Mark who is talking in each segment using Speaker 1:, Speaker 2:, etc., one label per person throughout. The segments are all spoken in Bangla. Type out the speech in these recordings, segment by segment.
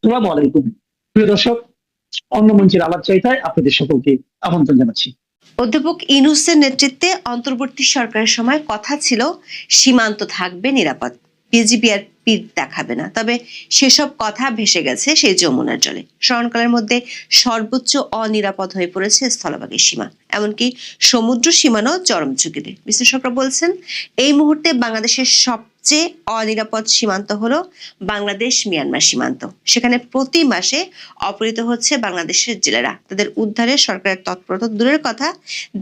Speaker 1: আসসালামু আলাইকুম। প্রিয় দর্শক, অন্য মঞ্চের আলাপ চাইতায় আপনাদের সকলকে আমন্ত্রণ জানাচ্ছি।
Speaker 2: অধ্যাপক ইউনূসের নেতৃত্বে অন্তর্বর্তী সরকারের সময় কথা ছিল সীমান্ত থাকবে নিরাপদ, বিজিবি আর পিঠ দেখাবে না। তবে সেসব কথা ভেসে গেছে সেই যমুনার জলে। স্মরণকালের মধ্যে সর্বোচ্চ অনিরাপদ হয়ে পড়েছে স্থলভাগের সীমা, এমনকি সমুদ্র সীমানাও চরম ঝুঁকিতে। বিশ্লেষকরা বলছেন এই মুহূর্তে বাংলাদেশের সবচেয়ে অনিরাপদ সীমান্ত হলো বাংলাদেশ মিয়ানমার সীমান্ত। সেখানে প্রতি মাসে অপহৃত হচ্ছে বাংলাদেশের জেলেরা। তাদের উদ্ধারে সরকারের তৎপরতা দূরের কথা,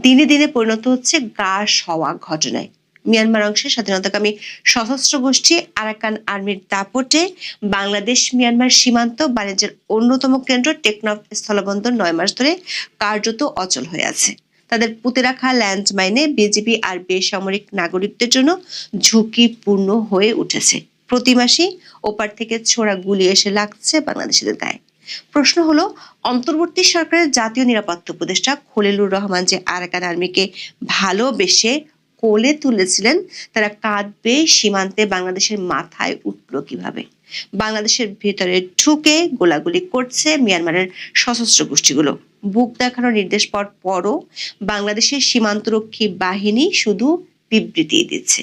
Speaker 2: দিনে দিনে পরিণত হচ্ছে গা সওয়া ঘটনায়। মিয়ানমার অংশে স্বাধীনতাকামী সশস্ত্র গোষ্ঠী আরাকান আর্মির দাপটে বাংলাদেশ মিয়ানমার সীমান্ত বাণিজ্যের অন্যতম কেন্দ্র টেকনাফ স্থলবন্দর 9 মাস ধরে কার্যত অচল হয়ে আছে। তাদের পুঁতে রাখা ল্যান্ডমাইনে বিজিবি আর বেসামরিক নাগরিকদের জন্য ঝুঁকিপূর্ণ হয়ে উঠেছে। প্রতি মাসেই ওপার থেকে ছোড়া গুলি এসে লাগছে বাংলাদেশিদের গায়ে। প্রশ্ন হলো, অন্তর্বর্তী সরকারের জাতীয় নিরাপত্তা উপদেষ্টা খলিলুর রহমান যে আরাকান আর্মিকে ভালোবেসে কোলে তুলেছিলেন, তারা কাঁদবে সীমান্তে বাংলাদেশের মাথায় উঠল কিভাবে? বাংলাদেশের ভেতরে ঢুকে গোলাগুলি করছে মিয়ানমারের সশস্ত্র গোষ্ঠীগুলো। বুক দেখানোর নির্দেশ পাওয়ার পরও বাংলাদেশের সীমান্তরক্ষী বাহিনী শুধু বিবৃতি দিচ্ছে,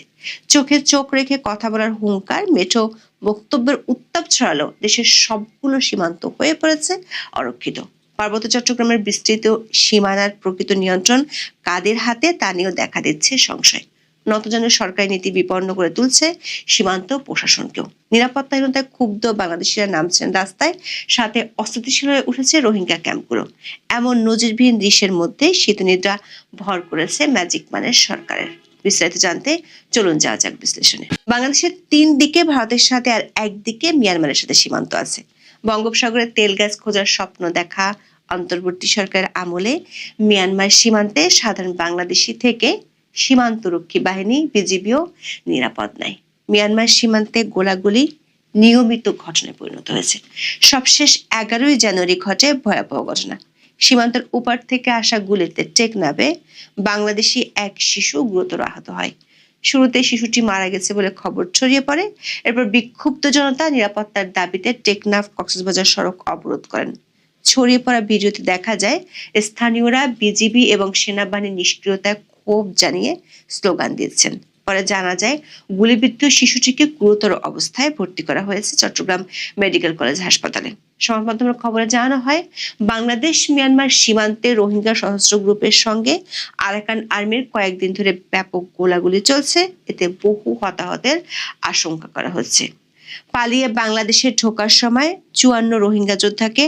Speaker 2: চোখে চোখ রেখে কথা বলার হুঙ্কার মেঠো বক্তব্যের উত্তাপ ছড়ালো দেশের সবগুলো সীমান্ত হয়ে পড়েছে অরক্ষিত। পার্বত্য চট্টগ্রামের বিস্তৃত সীমানার প্রকৃত নিয়ন্ত্রণ কাদের হাতে তা নিয়েও দেখা দিচ্ছে সংশয়। নতজানু সরকারি নীতি বিপন্ন করে তুলছে সীমান্ত প্রশাসনকেও। নিরাপত্তাহীনতায় ক্ষুব্ধ বাংলাদেশিরা নামছেন রাস্তায়, সাথে অস্থিতিশীল হয়ে উঠেছে রোহিঙ্গা ক্যাম্পগুলো। এমন নজিরবিহীন দৃশ্যের মধ্যে শীতনিদ্রা ভর করেছে ম্যাজিক মানের সরকারের। বিস্তারিত জানতে চলুন যাওয়া যাক বিশ্লেষণে। বাংলাদেশের 3 দিকে ভারতের সাথে আর একদিকে মিয়ানমারের সাথে সীমান্ত আছে। বঙ্গোপসাগরে তেল গ্যাস খোঁজার স্বপ্ন দেখা অন্তর্বর্তী সরকারের আমলে মিয়ানমার সীমান্তে সাধারণ বাংলাদেশি থেকে সীমান্তরক্ষী বাহিনী বিজিবিও নিরাপদ নাই। মিয়ানমার সীমান্তে গোলাগুলি নিয়মিত ঘটনায় পরিণত হয়েছে। সবশেষ 11ই জানুয়ারি ঘটে ভয়াবহ ঘটনা। সীমান্তের উপার থেকে আসা গুলিতে টেকনাফে বাংলাদেশি এক শিশু গুরুতর আহত হয়। শুরুতে শিশুটি মারা গেছে বলে খবর ছড়িয়ে পড়ে। এরপর বিক্ষুব্ধ জনতা নিরাপত্তার দাবিতে টেকনাফ কক্সবাজার সড়ক অবরোধ করেন। ছড়িয়ে পড়া ভিডিওতে দেখা যায় স্থানীয়রা বিজিবি এবং সেনাবাহিনীর নিষ্ক্রিয়তায় ক্ষোভ জানিয়ে স্লোগান দিচ্ছেন। পরে জানা যায় গুলিবিদ্ধ শিশুটিকে গুরুতর অবস্থায় ভর্তি করা হয়েছে চট্টগ্রাম মেডিকেল কলেজ হাসপাতালে। সংবাদ মাধ্যমের খবরে জানানো হয়, বাংলাদেশ মিয়ানমার সীমান্তে রোহিঙ্গা সশস্ত্র গ্রুপের সঙ্গে আরাকান আর্মির কয়েকদিন ধরে ব্যাপক গোলাগুলি চলছে। এতে বহু হতাহতের আশঙ্কা করা হচ্ছে। পালিয়ে বাংলাদেশে ঢোকার সময় 54 রোহিঙ্গা যোদ্ধাকে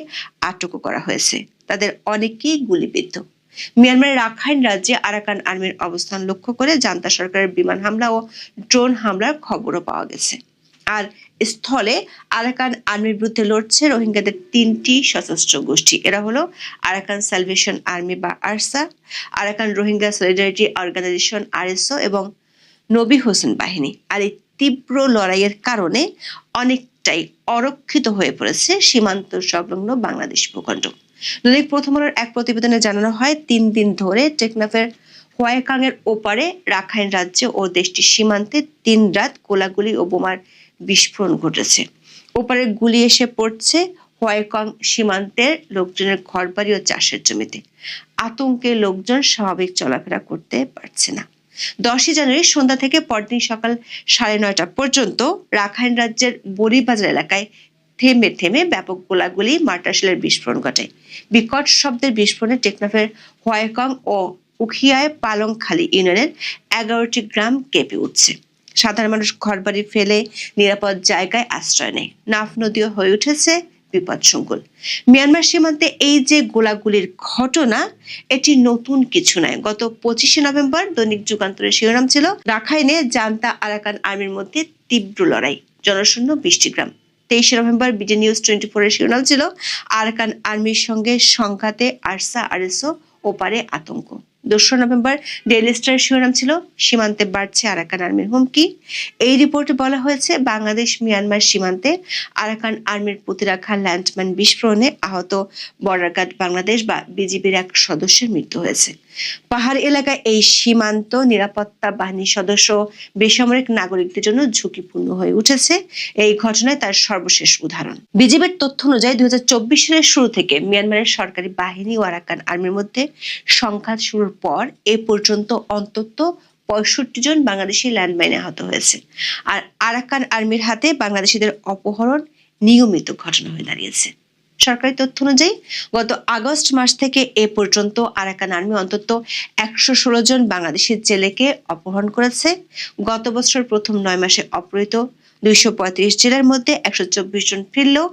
Speaker 2: আটকও করা হয়েছে। তাদের অনেকেই গুলিবিদ্ধ। মিয়ানমারের রাখাইন রাজ্যে আরাকান আর্মির অবস্থান লক্ষ্য করে জান্তা সরকারের বিমান হামলা ও ড্রোন হামলার খবরও পাওয়া গেছে। আর স্থলে আরাকান আর্মির বিরুদ্ধে লড়ছে রোহিঙ্গাদের 3টি সশস্ত্র গোষ্ঠী। এরা হলো আরাকান সালভেশন আর্মি বা ARSA, Arakan Rohingya Solidarity Organisation RSO এবং নবী হোসেন বাহিনী। আর এই তীব্র লড়াইয়ের কারণে অনেকটাই অরক্ষিত হয়ে পড়েছে সীমান্ত সংলগ্ন বাংলাদেশ ভূখণ্ড। দৈনিক প্রথম আলোর এক প্রতিবেদনে জানানো হয়, 3 দিন ধরে টেকনাফের হোয়াইকাং এর ওপারে রাখাইন রাজ্য ও দেশটির সীমান্তে 3 রাত গোলাগুলি ও বোমার বিস্ফোরণ ঘটেছে। ওপারে গুলি এসে পড়ছে হোয়াইকাং সীমান্তের লোকজনের ঘরবাড়ি ও চাষের জমিতে। আতঙ্কে লোকজন স্বাভাবিক চলাফেরা করতে পারছে না। 10ই জানুয়ারি সন্ধ্যা থেকে পরদিন সকাল 9:30টা পর্যন্ত রাখাইন রাজ্যের বড়িবাজার এলাকায় থেমে থেমে ব্যাপক গোলাগুলি মার্টারশেলের বিস্ফোরণ ঘটে। বিকট শব্দের বিস্ফোরণে টেকনাফের হোয়াইকাং ও উখিয়ায় পালংখালী ইউনিয়নের 11টি গ্রাম কেঁপে উঠছে। সাধারণ মানুষ ঘরবাড়ি ফেলে নিরাপদ জায়গায় আশ্রয় নেয়। নাফ নদীও হয়ে উঠেছে বিপদসংকুল। মিয়ানমার সীমান্তে এই যে গোলাগুলির ঘটনা, এটি নতুন কিছু নয়। গত 25শে নভেম্বর দৈনিক যুগান্তরের শিরোনাম ছিল, রাখাইনে জান্তা আরাকান আর্মির মধ্যে তীব্র লড়াই, জনশূন্য 20টি গ্রাম। 23শে নভেম্বর বিডি নিউজ 24 এর শিরোনাম ছিল, আরাকান আর্মির সঙ্গে সংঘাতে আরসা আরএসও ওপারে আতঙ্ক। 2 নভেম্বর ডেইলি স্টার শিরোনাম ছিল সীমান্তে বাড়ছে আরাকান আর্মির হুমকি। এই রিপোর্টে বলা হয়েছে বাংলাদেশ মিয়ানমার সীমান্তে আরাকান আর্মির প্রতিরক্ষা ল্যান্ডমাইন বিস্ফোরণে আহত বর্ডার গার্ড বাংলাদেশ বা বিজিবির এক সদস্যের মৃত্যু হয়েছে। পাহাড় এলাকায় এই সীমান্ত নিরাপত্তা বাহিনীর সদস্য বেসামরিক নাগরিকদের জন্য ঝুঁকিপূর্ণ হয়ে উঠেছে। এই ঘটনায় তার সর্বশেষ উদাহরণ। বিজিবির তথ্য অনুযায়ী 2024 সালের শুরু থেকে মিয়ানমারের সরকারি বাহিনী ও আরাকান আর্মির মধ্যে সংঘাত শুরুর পর এ পর্যন্ত অন্তত 65 জন বাংলাদেশি ল্যান্ডমাইনে আহত হয়েছে। আর আরাকান আর্মির হাতে বাংলাদেশিদের অপহরণ নিয়মিত ঘটনা হয়ে দাঁড়িয়েছে। সরকারি তথ্য অনুযায়ী গত আগস্ট মাস থেকে এ পর্যন্ত আরাকান আর্মি অন্তত 116 জন বাংলাদেশি জেলেকে অপহরণ করেছে। গত বছর প্রথম 9 মাসে অপহৃত 235 জেলার মধ্যে 124 জন ফিরলেও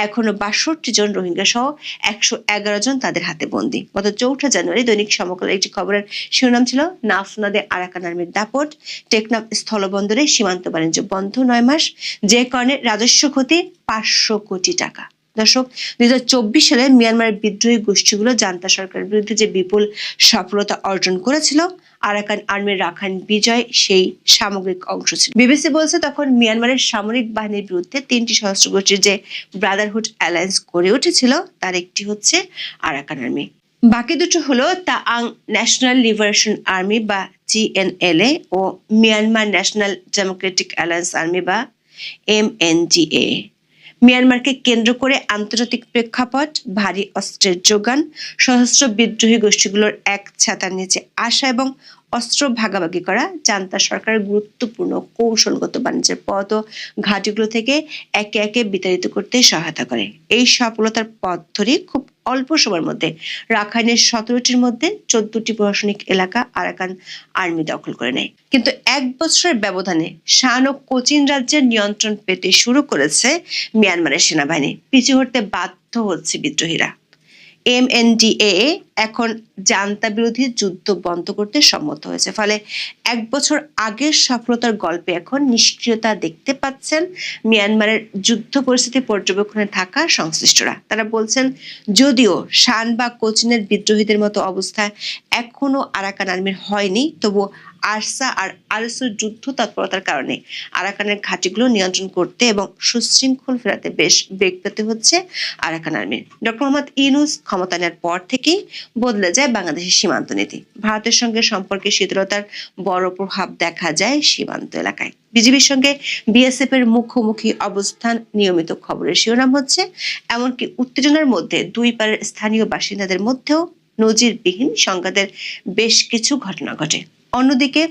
Speaker 2: এখনো 62 জন রোহিঙ্গা সহ 111 জন তাদের হাতে বন্দী। গত 4 জানুয়ারি দৈনিক সমকালের একটি খবরের শিরোনাম ছিল নাফ নদে আরাকান আর্মির দাপট, টেকনাফ স্থলবন্দরে সীমান্ত বাণিজ্য বন্ধ 9 মাস, যে কারণে রাজস্ব ক্ষতি 500 কোটি টাকা। দর্শক, 2024 সালে মিয়ানমারের বিদ্রোহী গোষ্ঠীগুলো জান্তা সরকারের বিরুদ্ধে যে বিপুল সফলতা অর্জন করেছিল, আরাকান আর্মির রাখাইন বিজয় সেই সামগ্রিক অংশ ছিল। বিবিসি বলছে তখন মিয়ানমারের সামরিক বাহিনীর বিরুদ্ধে 3টি সশস্ত্র গোষ্ঠীর যে ব্রাদারহুড অ্যালায়েন্স গড়ে উঠেছিল তার একটি হচ্ছে আরাকান আর্মি। বাকি দুটো হলো তাআং ন্যাশনাল লিবারেশন আর্মি বা জিএনএলএ ও Myanmar national democratic alliance army বা এমএনডিএ। মিয়ানমারকে কেন্দ্র করে আন্তর্জাতিক প্রেক্ষাপট, ভারী অস্ত্রের যোগান, সশস্ত্র বিদ্রোহী গোষ্ঠীগুলোর এক ছাতার নিচে আসা এবং অস্ত্র ভাগাভাগি করা জান্তা সরকারের গুরুত্বপূর্ণ কৌশলগত বাণিজ্যের পথ ও ঘাঁটিগুলো থেকে একে একে বিতাড়িত করতে সহায়তা করে। এই সফলতার পথ ধরে খুব অল্প সময়ের মধ্যে রাখাইনের 17টির মধ্যে 14টি প্রশাসনিক এলাকা আরাকান আর্মি দখল করে নেয়। কিন্তু 1 বছরের ব্যবধানে শান ও কোচিন রাজ্যের নিয়ন্ত্রণ পেতে শুরু করেছে মিয়ানমারের সেনাবাহিনী। পিছু হটতে বাধ্য হচ্ছে বিদ্রোহীরা। এমএনডিএ এখন জান্তা বিরোধী যুদ্ধ বন্ধ করতে সম্মত হয়েছে। ফলে 1 বছর আগের সফলতার গল্পে এখন নিষ্ক্রিয়তা দেখতে পাচ্ছেন মিয়ানমারের যুদ্ধ পরিস্থিতি পর্যবেক্ষণে থাকা সংশ্লিষ্টরা। তারা বলছেন যদিও শান বা কোচিনের বিদ্রোহীদের মতো অবস্থা এখনো আরাকান আর্মির হয়নি, তবু আরসা আর আরএসওর যুদ্ধ তৎপরতার কারণে আরাকানের ঘাঁটিগুলো নিয়ন্ত্রণ করতে এবং সুশৃঙ্খল ফেরাতে বেশ বেগ পেতে হচ্ছে আরাকান আর্মির। ডক্টর মোহাম্মদ ইউনূস ক্ষমতা নেওয়ার পর থেকেই বদলে যায় বাংলাদেশের সীমান্ত নীতি। ভারতের সঙ্গে সম্পর্কে শিথিলতার বড় প্রভাব দেখা যায় সীমান্ত এলাকায়। বিজিবির সঙ্গে বিএসএফ এর মুখোমুখি অবস্থান নিয়মিত খবরের শিরোনাম হচ্ছে। এমনকি উত্তেজনার মধ্যে দুই পারের স্থানীয় বাসিন্দাদের মধ্যেও নজিরবিহীন সংঘাতের বেশ কিছু ঘটনা ঘটে। অন্যদিকে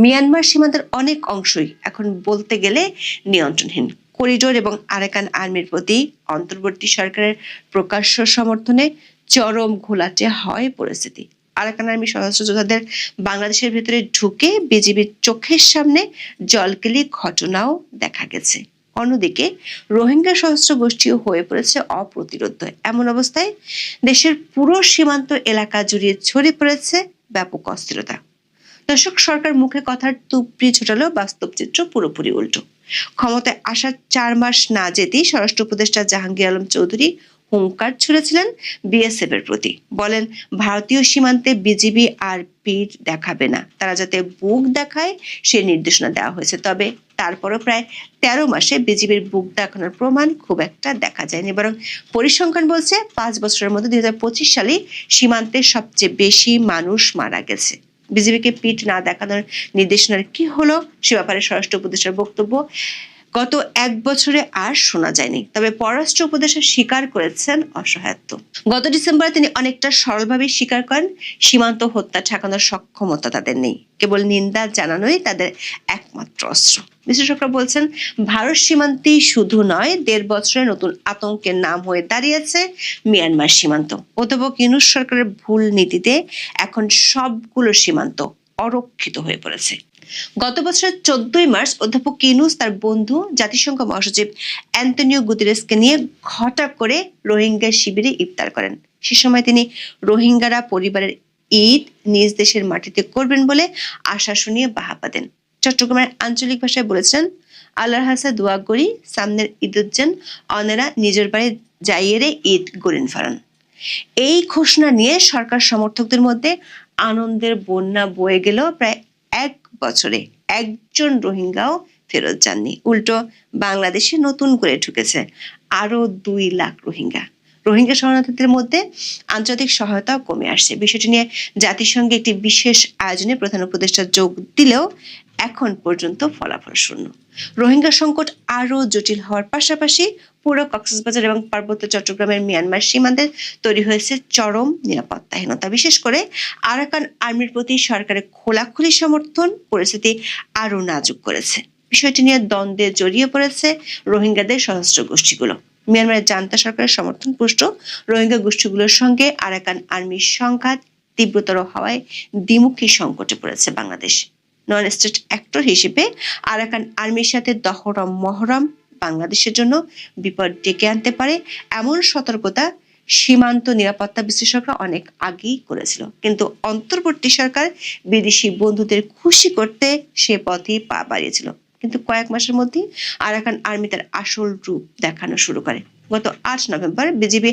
Speaker 2: মিয়ানমার সীমান্তের অনেক অংশই এখন বলতে গেলে নিয়ন্ত্রণহীন। করিডোর এবং আরাকান আর্মির প্রতি অন্তর্বর্তী সরকারের প্রকাশ্য সমর্থনে চরম ঘোলাটে হয় পরিস্থিতি। আরাকান আর্মি সশস্ত্র যোদ্ধাদের বাংলাদেশের ভেতরে ঢুকে বিজিবির চোখের সামনে জলকেলি ঘটনাও দেখা গেছে। অন্যদিকে রোহিঙ্গা সশস্ত্র গোষ্ঠীও হয়ে পড়েছে অপ্রতিরোধ্য। এমন অবস্থায় দেশের পুরো সীমান্ত এলাকা জুড়ে ছড়িয়ে পড়েছে ব্যাপক অস্থিরতা। দর্শক, সরকার মুখে কথার তুবড়ি ছোটালো, বাস্তব চিত্র পুরোপুরি উল্টো। ক্ষমতায় আসার 4 মাস না যেতেই স্বরাষ্ট্র উপদেষ্টা জাহাঙ্গীর আলম চৌধুরী হুঙ্কার ছুড়েছিলেন বিএসএফ এর প্রতি। বলেন ভারতীয় সীমান্তে বিজিবি আর পিঠ দেখাবে না, তারা যাতে বুক দেখায় সে নির্দেশনা দেওয়া হয়েছে। তবে তারপরও প্রায় 13 মাসে বিজিবির বুক দেখানোর প্রমাণ খুব একটা দেখা যায়নি। বরং পরিসংখ্যান বলছে 5 বছরের মধ্যে 2025 সালে সীমান্তে সবচেয়ে বেশি মানুষ মারা গেছে। বিজিবিকে পিঠ না দেখানোর নির্দেশনার কি হলো সে ব্যাপারে স্বরাষ্ট্র উপদেষ্টার বক্তব্য গত 1 বছরে আর শোনা যায়নি। তবে পররাষ্ট্র উপদেষ্টা স্বীকার করেছেন অসহায়ত্ব। গত ডিসেম্বরে তিনি অনেকটা সরলভাবে স্বীকার করেন সীমান্ত হত্যা ঠেকানোর সক্ষমতা তাদের নেই, কেবল নিন্দা জানানোই তাদের একমাত্র অস্ত্র। বিশ্লেষকরা বলছেন ভারত সীমান্তেই শুধু নয়, 1.5 বছরে নতুন আতঙ্কের নাম হয়ে দাঁড়িয়েছে মিয়ানমার সীমান্ত। অধ্যাপক ইউনূস সরকারের ভুল নীতিতে এখন সবগুলো সীমান্ত অরক্ষিত হয়ে পড়েছে। গত বছরের 14 মার্চ অধ্যাপক ইউনূস তার বন্ধু জাতিসংঘ মহাসচিব অ্যান্টনিও গুতেরেসকে নিয়ে হঠাৎ করে রোহিঙ্গা শিবিরে ইফতার করেন। সে সময় তিনি রোহিঙ্গারা পরিবারের ঈদ নিজ দেশের মাটিতে করবেন বলে আশা শুনিয়ে বাহাবা দেন। চট্টগ্রামের আঞ্চলিক ভাষায় বলেছেন, আল্লাহর হাসে দোয়া করি সামনের ঈদুজ্জান অনেরা নিজের বাড়ি যাইয়েরে ঈদ গরিন ফারান। এই ঘোষণা নিয়ে সরকার সমর্থকদের মধ্যে আনন্দের বন্যা বয়ে গেল প্রায় 1 বছরে একজন রোহিঙ্গাও ফেরত যাননি। উল্টো বাংলাদেশে নতুন করে ঢুকেছে আরো 2 লাখ রোহিঙ্গা। রোহিঙ্গা শরণার্থীদের মধ্যে আন্তর্জাতিক সহায়তাও কমে আসছে। বিষয়টি নিয়ে জাতিসংঘে একটি বিশেষ আয়োজনে প্রধান উপদেষ্টা যোগ দিলেও এখন পর্যন্ত ফলাফল শূন্য। রোহিঙ্গা সংকট আরো জটিল হওয়ার পাশাপাশি পুরো কক্সবাজার এবং পার্বত্য চট্টগ্রামের মিয়ানমার সীমান্তে তৈরি হয়েছে চরম নিরাপত্তাহীনতা। বিশেষ করে আরাকান আর্মির প্রতি সরকারের খোলাখুলি সমর্থন পরিস্থিতি আরো নাজুক করেছে। বিষয়টি নিয়ে দ্বন্দ্বে জড়িয়ে পড়েছে রোহিঙ্গাদের সশস্ত্র গোষ্ঠীগুলো। মিয়ানমারের জান্তা সরকারের সমর্থন পুষ্ট রোহিঙ্গা গোষ্ঠীগুলোর সঙ্গে আরাকান আর্মির সংঘাত তীব্রতর হওয়ায় দ্বিমুখী সংকটে পড়েছে বাংলাদেশ। নন স্টেট অ্যাক্টর হিসেবে আরাকান আর্মির সাথে দহরম মহরম বাংলাদেশের জন্য বিপদ ডেকে আনতে পারে এমন সতর্কতা সীমান্ত নিরাপত্তা বিশ্লেষকরা অনেক আগেই করেছিল, কিন্তু অন্তর্বর্তী সরকার বিদেশি বন্ধুদের খুশি করতে সে পথেই পা বাড়িয়েছিল। কিন্তু কয়েক মাসের মধ্যেই আরাকান আর্মি তার আসল রূপ দেখানো শুরু করে। গত 8 নভেম্বর বিজিবি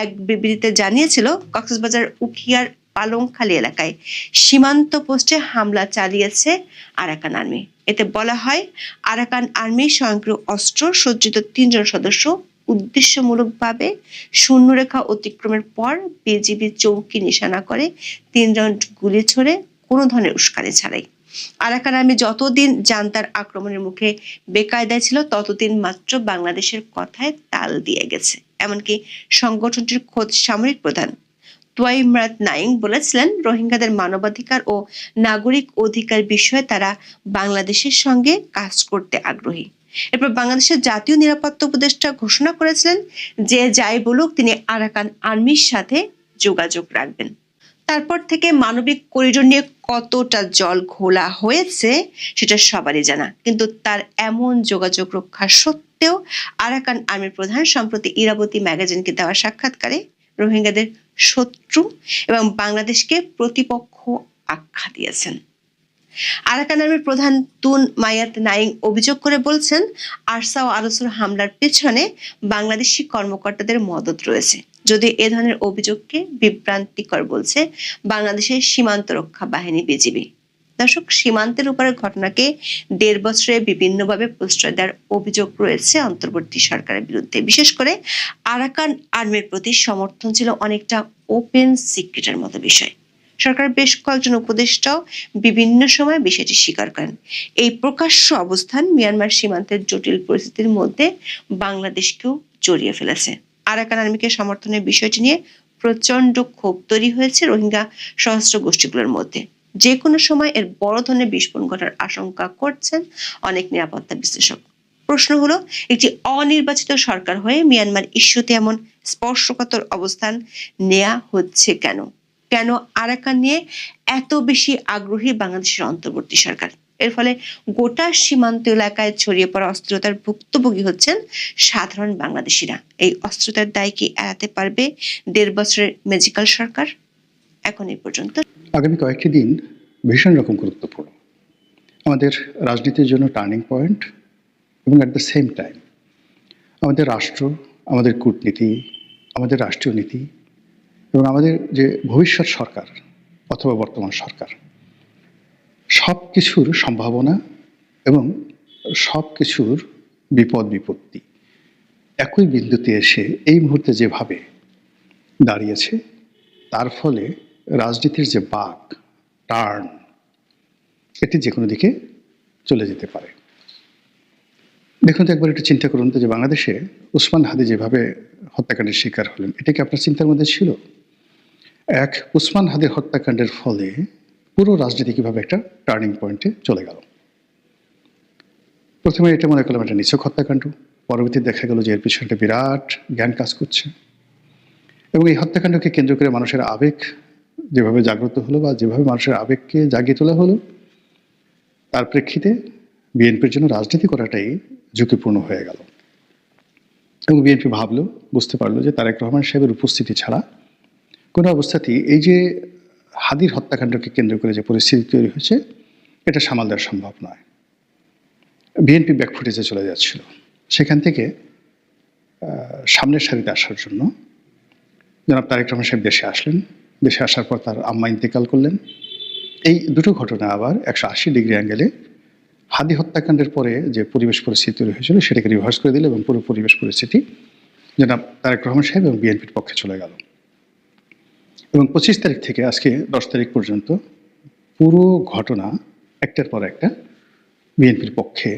Speaker 2: এক বিবৃতিতে জানিয়েছিল কক্সবাজার উখিয়ার পালংখালী এলাকায় সীমান্ত পোস্টে হামলা চালিয়েছে আরাকান আর্মি। এতে বলা হয়, আরাকান আর্মি স্বয়ংক্রিয় অস্ত্র সজ্জিত 3 জন সদস্য উদ্দেশ্যমূলকভাবে শূন্যরেখা অতিক্রমের পর বিজিবি চৌকি নিশানা করে 3 রাউন্ড গুলি ছোড়ে কোনো ধরনের উস্কানি ছাড়াই। আরাকান আর্মি যতদিন জান্তার আক্রমণের মুখে বেকায়দায় ছিল ততদিন মাত্র বাংলাদেশের কথায় তাল দিয়ে গেছে। এমনকি সংগঠনটির খোদ সামরিক প্রধান তোয়াইমরাত নাইং বলেছিলেন, রোহিঙ্গাদের মানবাধিকার ও নাগরিক অধিকার বিষয়ে তারা বাংলাদেশের সঙ্গে কাজ করতে আগ্রহী। এরপর বাংলাদেশের জাতীয় নিরাপত্তা উপদেষ্টা ঘোষণা করেছিলেন যে যাই বলুক তিনি আরাকান আর্মির সাথে যোগাযোগ রাখবেন। তারপর থেকে মানবিক করিডোর নিয়ে কতটা জল ঘোলা হয়েছে সেটা সবারই জানা, কিন্তু তার এমন যোগাযোগ রক্ষা সত্ত্বেও আরাকান আর্মির প্রধান সম্প্রতি ইরাবতী ম্যাগাজিনকে দেওয়া সাক্ষাৎকারে রোহিঙ্গাদের শত্রু এবং বাংলাদেশকে প্রতিপক্ষ আখ্যা দিয়েছেন। আরাকান আর্মির প্রধান তুন মায়াত নাইং অভিযোগ করে বলছেন, আরসা ও আরসুর হামলার পেছনে বাংলাদেশি কর্মকর্তাদের মদত রয়েছে। যদি এ ধরনের অভিযোগকে বিভ্রান্তিকর বলছে বাংলাদেশের সীমান্ত রক্ষা বাহিনী বিজিবি। দর্শক, সীমান্তের উপরের ঘটনাকে 1.5 বছরে বিভিন্নভাবে প্রশ্রয় দেওয়ার অভিযোগ রয়েছে অন্তর্বর্তী সরকারের বিরুদ্ধে। বিশেষ করে আরাকান আর্মির প্রতি সমর্থন ছিল অনেকটা ওপেন সিক্রেটের মতো বিষয়। সরকার বেশ কয়েকজন উপদেষ্টাও বিভিন্ন সময় বিষয়টি স্বীকার করেন। এই প্রকাশ্য অবস্থান মিয়ানমার সীমান্তের জটিল পরিস্থিতির মধ্যে বাংলাদেশকেও জড়িয়ে ফেলেছে। আরাকান আর্মিকে সমর্থনের বিষয়টি নিয়ে প্রচন্ড ক্ষোভ তৈরি হয়েছে রোহিঙ্গা সশস্ত্র গোষ্ঠীগুলোর মধ্যে। যে কোনো সময় এর বড় ধরনের বিস্ফোরণ ঘটার আশঙ্কা করছেন অনেক নিরাপত্তা বিশ্লেষক। প্রশ্ন হলো, একটি অনির্বাচিত সরকার হয়ে মিয়ানমার ইস্যুতে এমন স্পর্শকাতর অবস্থান নেওয়া হচ্ছে কেন? কেন আরাকান নিয়ে এত বেশি আগ্রহী বাংলাদেশের অন্তর্বর্তী সরকার? এর ফলে গোটা সীমান্ত এলাকায় ছড়িয়ে পড়া অস্থিরতার ভুক্তভোগী হচ্ছেন সাধারণ বাংলাদেশিরা। এই অস্থিরতার দায় কি এড়াতে পারবে 1.5 বছরের ম্যাজিক্যাল সরকার? এখন এই পর্যন্ত।
Speaker 3: আগামী কয়েকটি দিন ভীষণ রকম গুরুত্বপূর্ণ আমাদের রাজনীতির জন্য, টার্নিং পয়েন্ট, এবং অ্যাট দ্য সেম টাইম আমাদের রাষ্ট্র, আমাদের কূটনীতি, আমাদের রাষ্ট্রীয় নীতি এবং আমাদের যে ভবিষ্যৎ সরকার অথবা বর্তমান সরকার, সব কিছুর সম্ভাবনা এবং সব কিছুর বিপদ বিপত্তি একই বিন্দুতে এসে এই মুহূর্তে যেভাবে দাঁড়িয়েছে, তার ফলে রাজনীতির যে বাঁক, টার্ন, এটি যে কোনো দিকে চলে যেতে পারে। দেখুন তো, একবার একটু চিন্তা করুন তো, যে বাংলাদেশে উসমান হাদি যেভাবে হত্যাকাণ্ডের শিকার হলেন, এটা কি আপনার চিন্তার মধ্যে ছিল? উসমান হাদির হত্যাকাণ্ডের ফলে পুরো রাজনীতি কিভাবে একটা টার্নিং পয়েন্টে চলে গেল। প্রথমে এটা মনে করলাম একটা নিছক হত্যাকাণ্ড, পরবর্তী দেখা গেল যে এর পিছনে একটা বিরাট জ্ঞান কাজ করছে, এবং এই হত্যাকাণ্ডকে কেন্দ্র করে মানুষের আবেগ যেভাবে জাগ্রত হলো বা যেভাবে মানুষের আবেগকে জাগিয়ে তোলা হলো, তার প্রেক্ষিতে বিএনপির জন্য রাজনীতি করাটাই ঝুঁকিপূর্ণ হয়ে গেল। এবং বিএনপি ভাবলো, বুঝতে পারলো যে তারেক রহমান সাহেবের উপস্থিতি ছাড়া কোনো অবস্থাতেই এই যে হাদির হত্যাকাণ্ডকে কেন্দ্র করে যে পরিস্থিতি তৈরি হয়েছে, এটা সামাল দেওয়া সম্ভব নয়। বিএনপি ব্যাকফুটেজে চলে যাচ্ছিল। সেখান থেকে সামনের সারিতে আসার জন্য জনাব তারেক রহমান সাহেব দেশে আসলেন দেশে আসার পর তার আম্মা ইন্তেকাল করলেন। এই দুটো ঘটনা আবার 180 ডিগ্রি অ্যাঙ্গেলে হাদি হত্যাকাণ্ডের পরে যে পরিবেশ পরিস্থিতি তৈরি হয়েছিল সেটাকে রিভার্স করে দিল এবং পুরো পরিবেশ পরিস্থিতি জনাব তারেক রহমান সাহেব এবং বিএনপির পক্ষে চলে গেল। এবং 25 তারিখ থেকে আজকে 10 তারিখ পর্যন্ত পুরো ঘটনা একটার পর একটা বিএনপির পক্ষে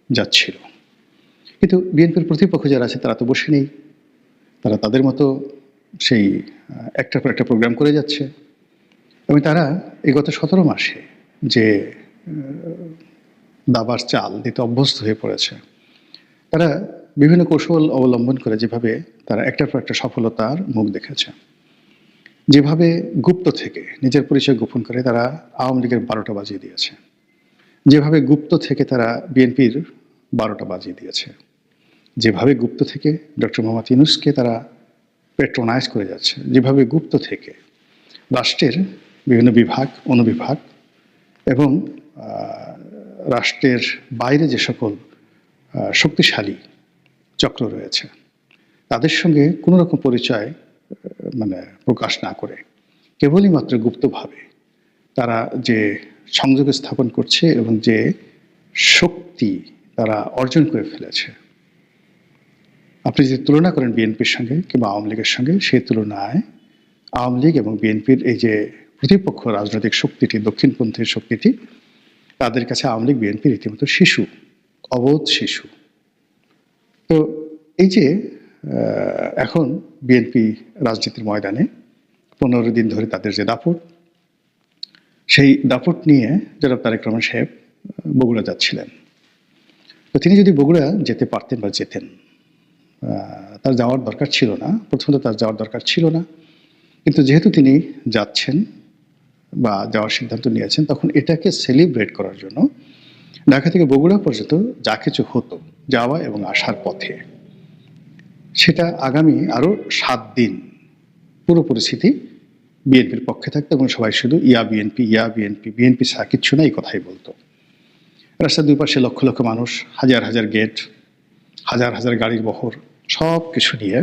Speaker 3: যাচ্ছিল। কিন্তু বিএনপির প্রতিপক্ষ যারা আছে তারা তো বসে নেই, তারা তাদের মতো সেই একটার পর একটা প্রোগ্রাম করে যাচ্ছে। এবং তারা এই গত 17 মাসে যে দাবার চাল দিতে অভ্যস্ত হয়ে পড়েছে, তারা বিভিন্ন কৌশল অবলম্বন করে যেভাবে তারা একটার পর একটা সফলতার মুখ দেখেছে, যেভাবে গুপ্ত থেকে নিজের পরিচয় গোপন করে তারা আওয়ামী লীগের 12টা বাজিয়ে দিয়েছে, যেভাবে গুপ্ত থেকে তারা বিএনপির 12টা বাজিয়ে দিয়েছে, যেভাবে গুপ্ত থেকে ডক্টর মোহাম্মদ ইউনূসকে তারা পেট্রোনাইজ করে যাচ্ছে, যেভাবে গুপ্ত থেকে রাষ্ট্রের বিভিন্ন বিভাগ অনুবিভাগ এবং রাষ্ট্রের বাইরে যে সকল শক্তিশালী চক্র রয়েছে তাদের সঙ্গে কোনো রকম পরিচয় প্রকাশ না করে কেবলই মাত্র গুপ্তভাবে তারা যে সংযোগ স্থাপন করছে এবং যে শক্তি তারা অর্জন করে ফেলেছে, আপনি যদি তুলনা করেন বিএনপির সঙ্গে কিংবা আওয়ামী লীগের সঙ্গে, সেই তুলনায় আওয়ামী লীগ এবং বিএনপির এই যে প্রতিপক্ষ রাজনৈতিক শক্তিটি, দক্ষিণপন্থী শক্তিটি, তাদের কাছে আওয়ামী লীগ বিএনপি রীতিমতো শিশু, অবোধ শিশু। তো এই যে এখন বিএনপি রাজনীতির ময়দানে 15 দিন ধরে তাদের যে দাপট, সেই দাপট নিয়ে জনাব তারেক রহমান সাহেব বগুড়া যাচ্ছিলেন। তো তিনি যদি বগুড়া যেতে পারতেন বা যেতেন, তার যাওয়ার দরকার ছিল না, প্রথমত তার যাওয়ার দরকার ছিল না, কিন্তু যেহেতু তিনি যাচ্ছেন বা যাওয়ার সিদ্ধান্ত নিয়েছেন, তখন এটাকে সেলিব্রেট করার জন্য ঢাকা থেকে বগুড়া পর্যন্ত যা কিছু হতো যাওয়া এবং আসার পথে, সেটা আগামী আরো 7 দিন পুরো পরিস্থিতি বিএনপির পক্ষে থাকতো এবং সবাই শুধু ইয়া বিএনপি, ইয়া বিএনপি, বিএনপি ছাড়া কিচ্ছু না, এই কথাই বলতো। রাস্তার দুই পাশে লক্ষ লক্ষ মানুষ, হাজার হাজার গেট, হাজার হাজার গাড়ির বহর, সব কিছু নিয়ে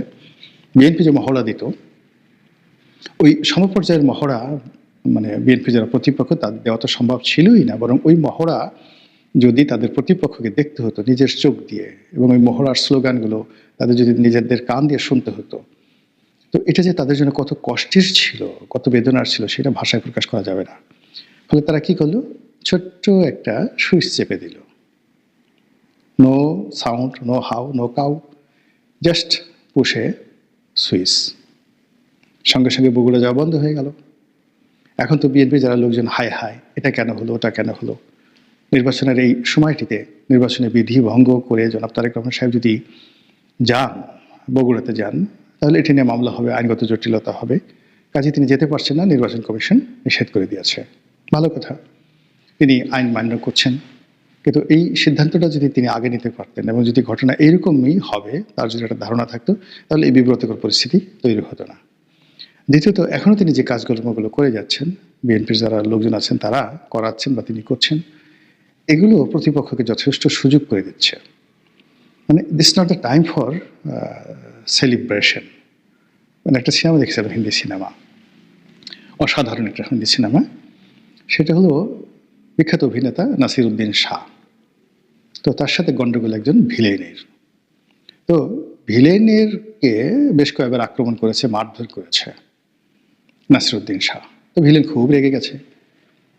Speaker 3: বিএনপি যে মহড়া দিত, ওই সমপর্যায়ের মহড়া বিএনপি যারা প্রতিপক্ষ তাদের দেওয়া তো সম্ভব ছিলই না, বরং ওই মহড়া যদি তাদের প্রতিপক্ষকে দেখতে হতো নিজের চোখ দিয়ে এবং ওই মহড়ার স্লোগানগুলো তাদের যদি নিজেদের কান দিয়ে শুনতে হতো, তো এটা যে তাদের জন্য কত কষ্টের ছিল, কত বেদনার ছিল, সেটা ভাষায় প্রকাশ করা যাবে না। ফলে তারা কি করলো, ছোট্ট একটা সুইচ চেপে দিল, no sound, no how, no cow, just push switch, সঙ্গে সঙ্গে বগুড়া যাওয়া বন্ধ হয়ে গেল। এখন তো বিএনপি যারা লোকজন হাই হাই, এটা কেন হলো, ওটা কেন হলো। নির্বাচনের এই সময়টিতে নির্বাচনের বিধি ভঙ্গ করে জনাব তারেক রহমান সাহেব যদি যান, বগুড়াতে যান, তাহলে এটি নিয়ে মামলা হবে, আইনগত জটিলতা হবে। কাজে তিনি যেতে পারছেন না, নির্বাচন কমিশন নিষেধ করে দিয়েছে। ভালো কথা, তিনি আইন মান্য করছেন, কিন্তু এই সিদ্ধান্তটা যদি তিনি আগে নিতে পারতেন এবং যদি ঘটনা এইরকমই হবে তার যদি একটা ধারণা থাকতো, তাহলে এই বিব্রতকর পরিস্থিতি তৈরি হতো না। দ্বিতীয়ত, এখনও তিনি যে কাজকর্মগুলো করে যাচ্ছেন, বিএনপির যারা লোকজন আছেন তারা করাচ্ছেন বা তিনি করছেন, এগুলো প্রতিপক্ষকে যথেষ্ট সুযোগ করে দিচ্ছে। This not the time for celebration. একটা সিনেমা দেখছিলাম, হিন্দি সিনেমা, অসাধারণ একটা হিন্দি সিনেমা, সেটা হলো বিখ্যাত অভিনেতা নাসিরুদ্দিন শাহ। তো তার সাথে গন্ডগোল একজন ভিলেনের। তো ভিলেনেরকে বেশ কয়েকবার আক্রমণ করেছে, মারধর করেছে নাসিরুদ্দিন শাহ। তো ভিলেন খুব রেগে গেছে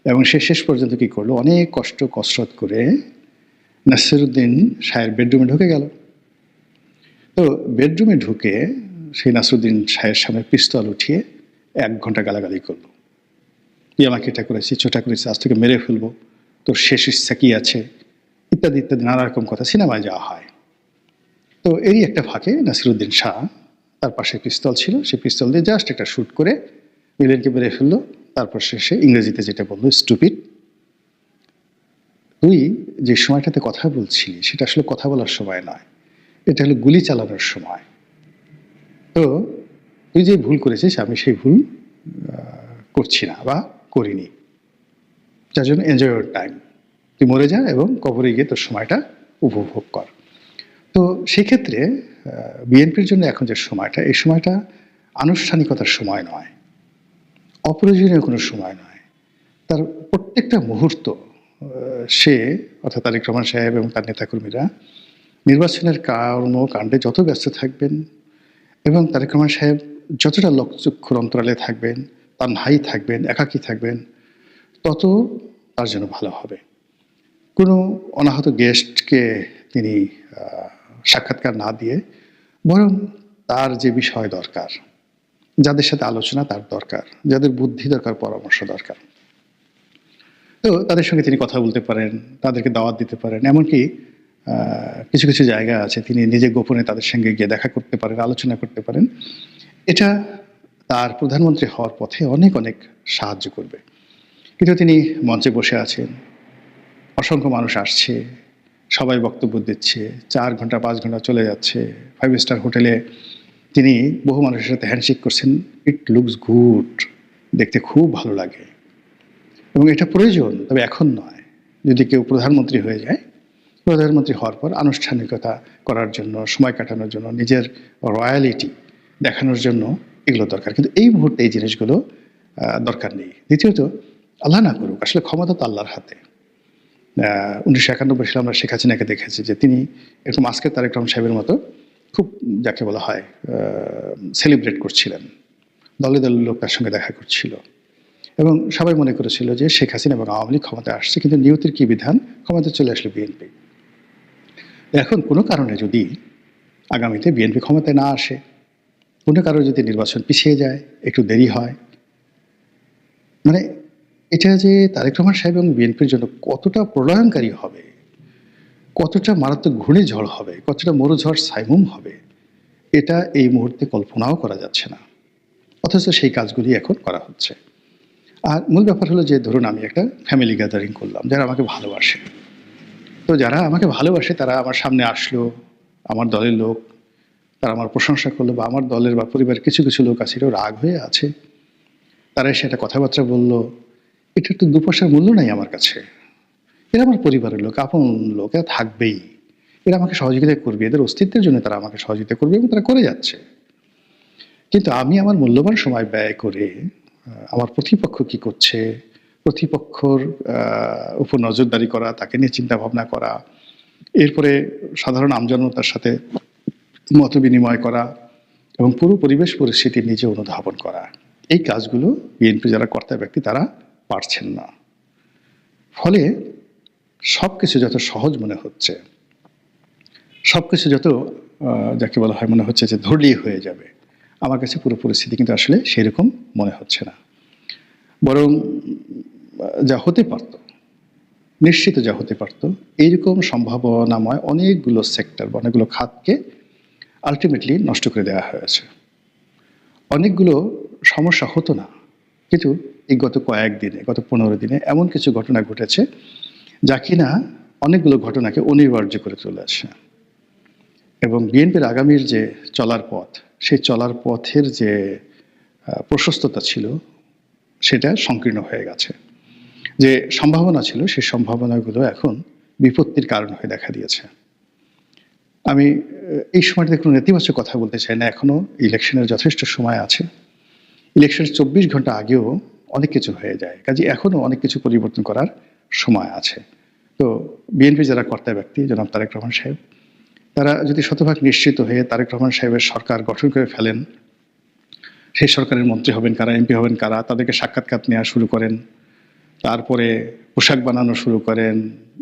Speaker 3: এবং সে শেষ পর্যন্ত কি করলো, অনেক কসরত করে নাসিরুদ্দিন শাহের বেডরুমে ঢুকে গেল। তো বেডরুমে ঢুকে সেই নাসিরুদ্দিন শাহের সামনে পিস্তল উঠিয়ে 1 ঘন্টা গালাগালি করলো, তুই আমাকে এটা করেছিস, ছোটা করেছিস, আজ থেকে মেরে ফেলবো, তোর শেষ ইচ্ছা কি আছে, ইত্যাদি ইত্যাদি নানা রকম কথা সিনেমায় যাওয়া হয়। তো এরই একটা ফাঁকে নাসিরুদ্দিন শাহ, তার পাশে পিস্তল ছিল, সেই পিস্তল দিয়ে জাস্ট একটা শুট করে ভিলেনকে মেরে ফেললো। তারপর শেষে ইংরেজিতে যেটা বললো, স্টুপিড, তুই যে সময়টাতে কথা বলছিলি সেটা আসলে কথা বলার সময় নয়, এটা হলো গুলি চালানোর সময়। তো তুই যে ভুল করেছিস আমি সেই ভুল করছি না বা করিনি, যার জন্য এনজয় ইউর টাইম, তুই মরে যা এবং কবরে গিয়ে তোর সময়টা উপভোগ কর। তো সেক্ষেত্রে বিএনপির জন্য এখন যে সময়টা, এই সময়টা আনুষ্ঠানিকতার সময় নয়, অপ্রয়োজনীয় কোনো সময় নয়। তার প্রত্যেকটা মুহূর্ত সে অর্থাৎ তারেক রহমান সাহেব এবং তার নেতাকর্মীরা নির্বাচনের কর্মকাণ্ডে যত ব্যস্ত থাকবেন এবং তারেক রহমান সাহেব যতটা লোকচক্ষুর অন্তরালে থাকবেন, তানহাই থাকবেন, একাকী থাকবেন, তত তার জন্য ভালো হবে। কোনো অনাহত গেস্টকে তিনি সাক্ষাৎকার না দিয়ে বরং তার যে বিষয় দরকার, যাদের সাথে আলোচনা তার দরকার, যাদের বুদ্ধি দরকার, পরামর্শ দরকার, তো তাদের সঙ্গে তিনি কথা বলতে পারেন, তাদেরকে দাওয়াত দিতে পারেন। এমনকি কিছু কিছু জায়গা আছে তিনি নিজে গোপনে তাদের সঙ্গে গিয়ে দেখা করতে পারেন, আলোচনা করতে পারেন। এটা তার প্রধানমন্ত্রী হওয়ার পথে অনেক অনেক সাহায্য করবে। কিন্তু তিনি মঞ্চে বসে আছেন, অসংখ্য মানুষ আসছে, সবাই বক্তব্য দিচ্ছে, 4 ঘন্টা 5 ঘন্টা চলে যাচ্ছে। 5 স্টার হোটেলে তিনি বহু মানুষের সাথে হ্যান্ডশেক করছেন। ইট লুকস গুড, দেখতে খুব ভালো লাগে এবং এটা প্রয়োজন, তবে এখন নয়। যদি কেউ প্রধানমন্ত্রী হয়ে যায়, প্রধানমন্ত্রী হওয়ার পর আনুষ্ঠানিকতা করার জন্য, সময় কাটানোর জন্য, নিজের রয়্যালিটি দেখানোর জন্য এগুলো দরকার। কিন্তু এই মুহূর্তে এই জিনিসগুলো দরকার নেই। দ্বিতীয়ত, আল্লাহ না করুক, আসলে ক্ষমতা তো আল্লাহর হাতে। 1991 সালে আমরা শেখ হাসিনাকে দেখেছি যে তিনি এরকম আজকে তারেক রহমান সাহেবের মতো খুব, যাকে বলা হয়, সেলিব্রেট করছিলেন। দলে দলে লোক তার সঙ্গে দেখা করছিল এবং সবাই মনে করেছিল যে শেখ হাসিনা এবং আওয়ামী লীগ ক্ষমতায় আসছে, কিন্তু নিয়তির কি বিধান, ক্ষমতায় চলে আসলো বিএনপি। এখন কোনো কারণে যদি আগামীতে বিএনপি ক্ষমতায় না আসে, কোনো কারণে যদি নির্বাচন পিছিয়ে যায়, একটু দেরি হয়, মানে এটা যে তারেক রহমান সাহেব এবং বিএনপির জন্য কতটা প্রলয়ঙ্কারী হবে, কতটা মারাত্মক ঘূর্ণিঝড় হবে, কতটা মরুঝড় সাইমুম হবে, এটা এই মুহূর্তে কল্পনাও করা যাচ্ছে না। অথচ সেই কাজগুলি এখন করা হচ্ছে। আর মূল ব্যাপার হলো যে ধরুন আমি একটা ফ্যামিলি গ্যাদারিং করলাম, যারা আমাকে ভালোবাসে। তো যারা আমাকে ভালোবাসে তারা আমার সামনে আসলো, আমার দলের লোক, তারা আমার প্রশংসা করলো, বা আমার দলের বা পরিবারের কিছু কিছু লোক আছে এটাও রাগ হয়ে আছে, তারা এসে একটা কথাবার্তা বললো, এটা একটু 2 পয়সার মূল্য নাই আমার কাছে। এরা আমার পরিবারের লোক, আপন লোক, এরা থাকবেই, এরা আমাকে সহযোগিতা করবে, এদের অস্তিত্বের জন্য তারা আমাকে সহযোগিতা করবে এবং তারা করে যাচ্ছে। কিন্তু আমি আমার মূল্যবান সময় ব্যয় করে আমার প্রতিপক্ষ কি করছে, প্রতিপক্ষর উপর নজরদারি করা, তাকে নিয়ে চিন্তা ভাবনা করা, এরপরে সাধারণ আমজনতার সাথে মত বিনিময় করা এবং পুরো পরিবেশ পরিস্থিতি নিজে অনুধাবন করা, এই কাজগুলো বিএনপি যারা কর্তা ব্যক্তি তারা পারছেন না। ফলে সবকিছু যত সহজ মনে হচ্ছে, সবকিছু যত যাকে বলা হয় মনে হচ্ছে যে ধরলেই হয়ে যাবে, আমার কাছে পুরো পরিস্থিতি কিন্তু আসলে সেরকম মনে হচ্ছে না। বরং যা হতে পারত, নিশ্চিত যা হতে পারত, এইরকম সম্ভাবনাময় অনেকগুলো সেক্টর বা অনেকগুলো খাতকে আলটিমেটলি নষ্ট করে দেওয়া হয়েছে। অনেকগুলো সমস্যা হতো না, কিন্তু এই গত কয়েকদিনে, গত 15 দিনে এমন কিছু ঘটনা ঘটেছে যা কিনা অনেকগুলো ঘটনাকে অনিবার্য করে চলেছে এবং বিএনপির আগামীর যে চলার পথ, সেই চলার পথের যে প্রশস্ততা ছিল সেটা সংকীর্ণ হয়ে গেছে। যে সম্ভাবনা ছিল সেই সম্ভাবনাগুলো এখন বিপত্তির কারণ হয়ে দেখা দিয়েছে। আমি এই সময়টাতে কোনো নেতিবাচক কথা বলতে চাই না, এখনো ইলেকশনের যথেষ্ট সময় আছে। ইলেকশনের 24 ঘন্টা আগেও অনেক কিছু হয়ে যায়, কাজে এখনো অনেক কিছু পরিবর্তন করার সময় আছে। তো বিএনপি যারা কর্তা ব্যক্তি, জনাব তারেক রহমান সাহেব, তারা যদি শতভাগ নিশ্চিত হয়ে তারেক রহমান সাহেবের সরকার গঠন করে ফেলেন, সেই সরকারের মন্ত্রী হবেন কারা, এমপি হবেন কারা, তাদেরকে সাক্ষাৎকার নেওয়া শুরু করেন, তারপরে পোশাক বানানো শুরু করেন,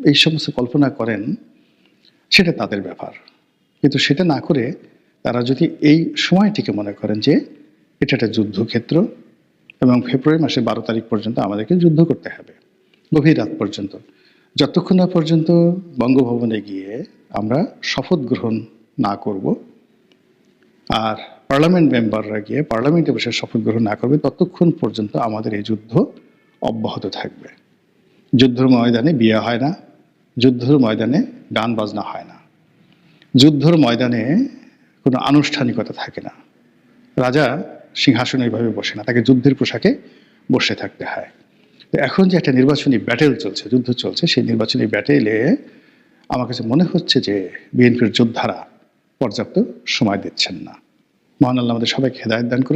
Speaker 3: এই সমস্ত কল্পনা করেন, সেটা তাদের ব্যাপার। কিন্তু সেটা না করে তারা যদি এই সময়টিকে মনে করেন যে এটা একটা যুদ্ধক্ষেত্র এবং ফেব্রুয়ারি মাসের 12 তারিখ পর্যন্ত আমাদেরকে যুদ্ধ করতে হবে, গভীর রাত পর্যন্ত, যতক্ষণ না পর্যন্ত বঙ্গভবনে গিয়ে আমরা শপথ গ্রহণ না করব আর পার্লামেন্ট মেম্বাররা গিয়ে পার্লামেন্টে বসে শপথ গ্রহণ না করবে, ততক্ষণ পর্যন্ত আমাদের এই যুদ্ধ অব্যাহত থাকবে। যুদ্ধের ময়দানে বিয়ে হয় না, যুদ্ধের ময়দানে গান বাজনা হয় না, যুদ্ধের ময়দানে কোনো আনুষ্ঠানিকতা থাকে না, রাজা সিংহাসনে এইভাবে বসে না, তাকে যুদ্ধের পোশাকে বসে থাকতে হয়। তো এখন যে একটা নির্বাচনী ব্যাটেল চলছে, যুদ্ধ চলছে, সেই নির্বাচনী ব্যাটেলে আমার কাছে মনে হচ্ছে যে বিএনপির যোদ্ধারা পর্যাপ্ত সময় দিচ্ছেন না। মহান আল্লাহ আমাদের সবাইকে হেদায়েত দান করুন।